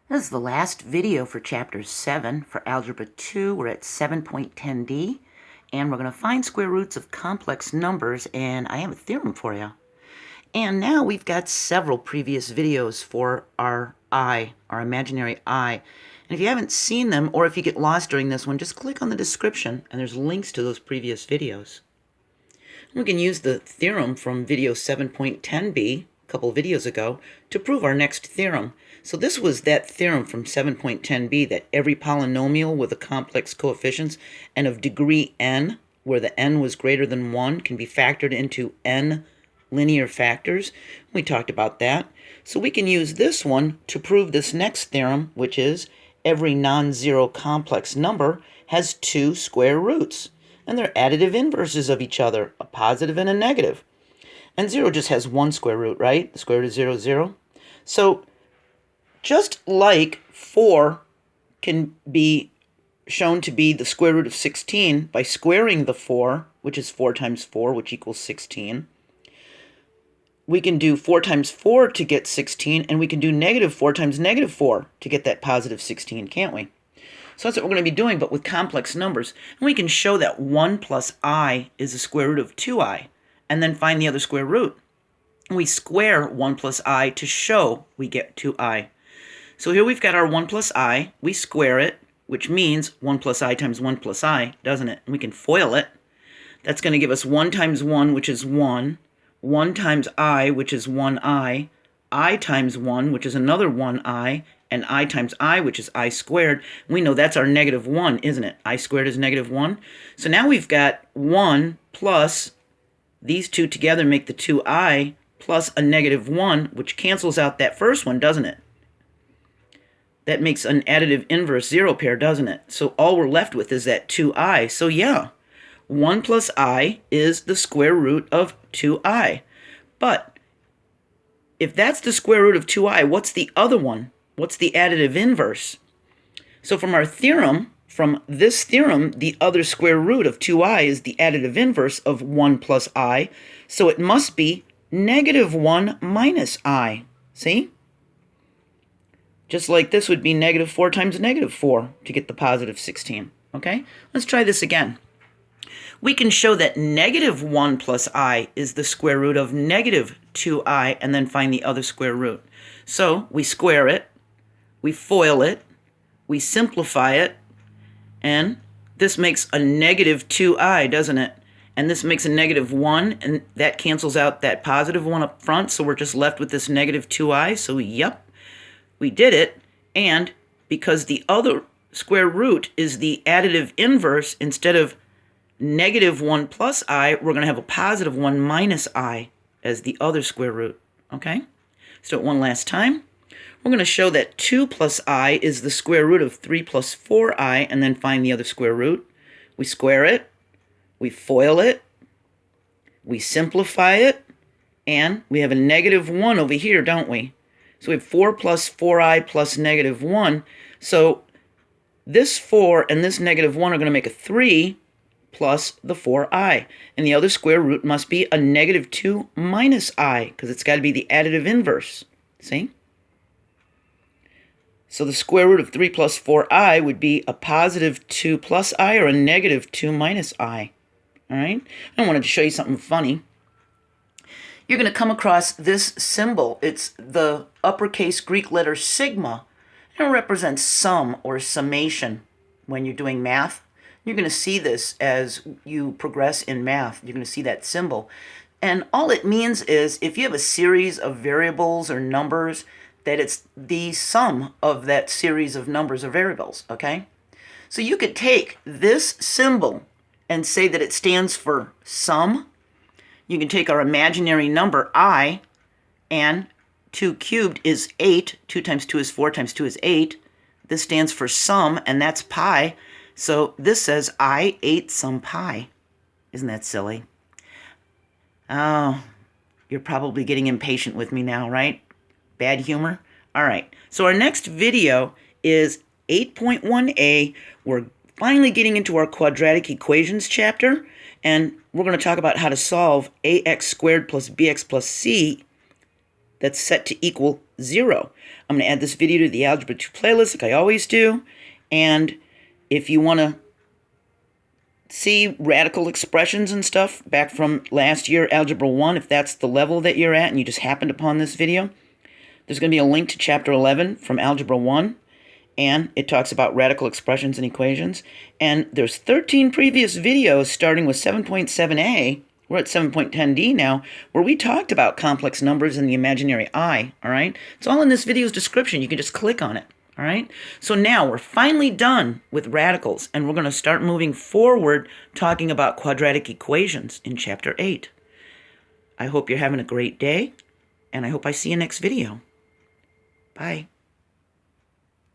This is the last video for Chapter 7 for Algebra 2. We're at 7.10d, and we're going to find square roots of complex numbers, and I have a theorem for you. And now we've got several previous videos for our imaginary I. And if you haven't seen them, or if you get lost during this one, just click on the description, and there's links to those previous videos. We can use the theorem from video 7.10b, a couple of videos ago, to prove our next theorem. So this was that theorem from 7.10b that every polynomial with a complex coefficients and of degree n, where the n was greater than 1, can be factored into n linear factors. We talked about that. So we can use this one to prove this next theorem, which is every non-zero complex number has two square roots. And they're additive inverses of each other, a positive and a negative. And 0 just has one square root, right? The square root of 0 is 0. So just like 4 can be shown to be the square root of 16 by squaring the 4, which is 4 times 4, which equals 16. We can do 4 times 4 to get 16, and we can do negative 4 times negative 4 to get that positive 16, can't we? So that's what we're going to be doing, but with complex numbers. And we can show that 1 plus I is the square root of 2i, and then find the other square root. And we square 1 plus I to show we get 2i. So here we've got our 1 plus I. We square it, which means 1 plus I times 1 plus I, doesn't it? And we can FOIL it. That's going to give us 1 times 1, which is 1. 1 times I, which is 1i. I times 1, which is another 1i. And I times I, which is I squared. We know that's our negative 1, isn't it? I squared is negative 1. So now we've got 1 plus these two together make the 2i plus a negative 1, which cancels out that first one, doesn't it? That makes an additive inverse 0 pair, doesn't it? So all we're left with is that 2i. So yeah, 1 plus I is the square root of 2i. But if that's the square root of 2i, what's the other one? What's the additive inverse? So from our theorem, from this theorem, the other square root of 2i is the additive inverse of 1 plus I. So it must be negative 1 minus I. See? Just like this would be negative 4 times negative 4 to get the positive 16. Okay? Let's try this again. We can show that negative 1 plus I is the square root of negative 2i, and then find the other square root. So we square it. We FOIL it, we simplify it, and this makes a negative 2i, doesn't it? And this makes a negative 1, and that cancels out that positive 1 up front, so we're just left with this negative 2i. So yep, we did it, and because the other square root is the additive inverse, instead of negative 1 plus I, we're going to have a positive 1 minus I as the other square root, okay? Let's do it one last time. We're going to show that 2 plus I is the square root of 3 plus 4i, and then find the other square root. We square it, we FOIL it, we simplify it, and we have a negative 1 over here, don't we? So we have 4 plus 4i plus negative 1. So this 4 and this negative 1 are going to make a 3 plus the 4i. And the other square root must be a negative 2 minus I, because it's got to be the additive inverse. See? So the square root of 3 plus 4i would be a positive 2 plus I or a negative 2 minus I. All right? I wanted to show you something funny. You're going to come across this symbol. It's the uppercase Greek letter sigma. It represents sum or summation when you're doing math. You're going to see this as you progress in math. You're going to see that symbol. And all it means is if you have a series of variables or numbers, that it's the sum of that series of numbers or variables, okay? So you could take this symbol and say that it stands for sum. You can take our imaginary number I, and 2 cubed is 8. 2 times 2 is 4 times 2 is 8. This stands for sum, and that's pi. So this says I ate some pie. Isn't that silly? Oh, you're probably getting impatient with me now, right? Bad humor? All right. So our next video is 8.1a. We're finally getting into our quadratic equations chapter, and we're going to talk about how to solve ax squared plus bx plus c that's set to equal 0. I'm going to add this video to the Algebra 2 playlist like I always do. And if you want to see radical expressions and stuff back from last year, Algebra 1, if that's the level that you're at and you just happened upon this video, there's going to be a link to Chapter 11 from Algebra 1. And it talks about radical expressions and equations. And there's 13 previous videos starting with 7.7a. We're at 7.10d now, where we talked about complex numbers and the imaginary I, all right? It's all in this video's description. You can just click on it, all right? So now we're finally done with radicals, and we're going to start moving forward talking about quadratic equations in Chapter 8. I hope you're having a great day, and I hope I see you next video. Bye.